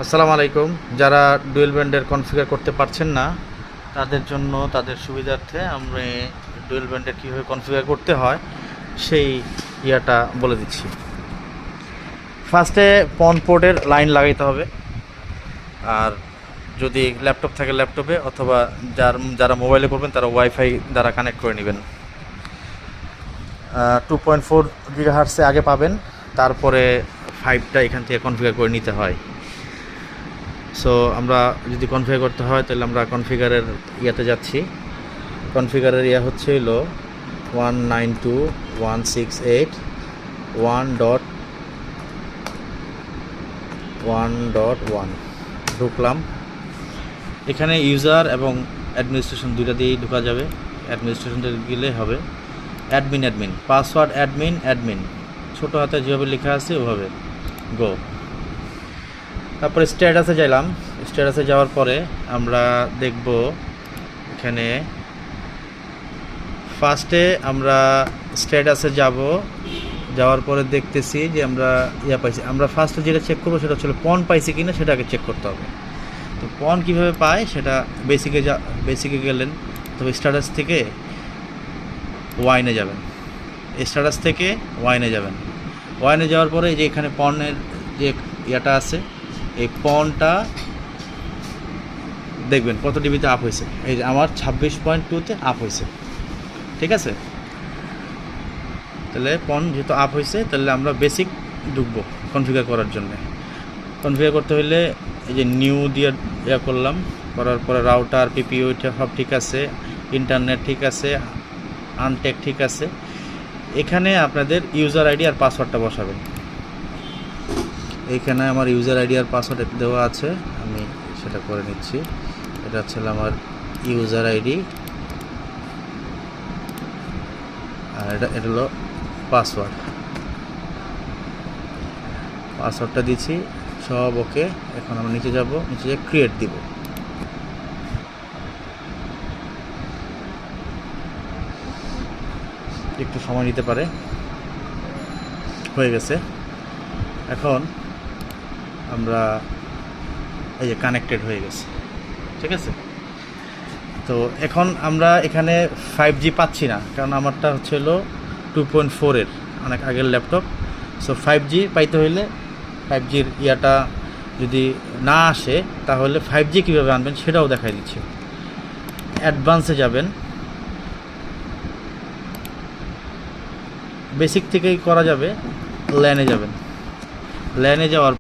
আসসালামু আলাইকুম। যারা ডুয়েল ব্যান্ডের কনফিগার করতে পারছেন না তাদের জন্য, তাদের সুবিধার্থে আমরা ডুয়েল ব্যান্ডের কীভাবে কনফিগার করতে হয় সেই ইয়াটা বলে দিচ্ছি। ফার্স্টে পন পোর্টের লাইন লাগাইতে হবে, আর যদি ল্যাপটপ থাকে ল্যাপটপে, অথবা যারা মোবাইলে করবেন তারা ওয়াইফাই দ্বারা কানেক্ট করে নেবেন। 2.4 গিগাহার্টসে আগে পাবেন, তারপরে 5টা এখান থেকে কনফিগার করে নিতে হয়। সো আমরা যদি কনফিগার করতে হয় তাহলে আমরা কনফিগারের ইয়াতে যাচ্ছি। কনফিগারের ইয়া হচ্ছে হলো 192.168.1.1 ঢুকলাম। এখানে ইউজার এবং অ্যাডমিনিস্ট্রেশন দুইটা দিয়েই ঢোকা যাবে। অ্যাডমিনিস্ট্রেশনটা গেলে হবে অ্যাডমিন, পাসওয়ার্ড অ্যাডমিন ছোটো হাতে যেভাবে লেখা আছে ওভাবে গো। তারপরে স্ট্যাটাসে যাইলাম। স্ট্যাটাসে যাওয়ার পরে আমরা দেখব এখানে ফার্স্টে আমরা স্ট্যাটাসে যাওয়ার পরে দেখতেছি যে আমরা পাইছি। আমরা ফার্স্টে যেটা চেক করবো সেটা হচ্ছে পন পাইছি কিনা, সেটা আগে চেক করতে হবে। তো পন কীভাবে পায় সেটা বেসিকে গেলেন, তবে স্ট্যাটাস থেকে ওয়াইনে যাবেন। স্ট্যাটাস থেকে ওয়াইনে যাওয়ার পরে যে এখানে পনের যে ইয়াটা আছে, এই পনটা দেখবেন কত ডিবিতে আপ হয়েছে। এই যে আমার 26.2-তে আপ হয়েছে, ঠিক আছে। তাহলে পন যেহেতু আপ হয়েছে, তাহলে আমরা বেসিক ঢুকবো কনফিগার করার জন্য। কনফিগার করতে হলে এই যে নিউ দিয়ে করার পরে রাউটার পিপিও সব ঠিক আছে, ইন্টারনেট ঠিক আছে, আনটেক ঠিক আছে। এখানে আপনাদের ইউজার আইডি আর পাসওয়ার্ডটা বসাবেন। এইখানে আমার ইউজার আইডি আর পাসওয়ার্ড দেওয়া আছে, আমি সেটা করে নিচ্ছি। এটা হচ্ছে আমার ইউজার আইডি, আর এটা হলো পাসওয়ার্ডটা দিচ্ছি সব ওকে। এখন আমরা নিচে যাব, নিচে যে ক্রিয়েট দিব। একটু সময় নিতে পারে, হয়ে গেছে। এখন আমরা এই যে কানেক্টেড হয়ে গেছে, ঠিক আছে। তো এখন আমরা এখানে 5G পাচ্ছি না, কারণ আমারটা হচ্ছে হলো 2.4-এর অনেক আগের ল্যাপটপ। সো 5G পাইতে হইলে 5Gর ইয়াটা যদি না আসে, তাহলে 5G কীভাবে আনবেন সেটাও দেখাই দিচ্ছি। অ্যাডভান্সে যাবেন, বেসিক থেকেই করা যাবে। ল্যানে যাবেন, ল্যানে যাওয়ার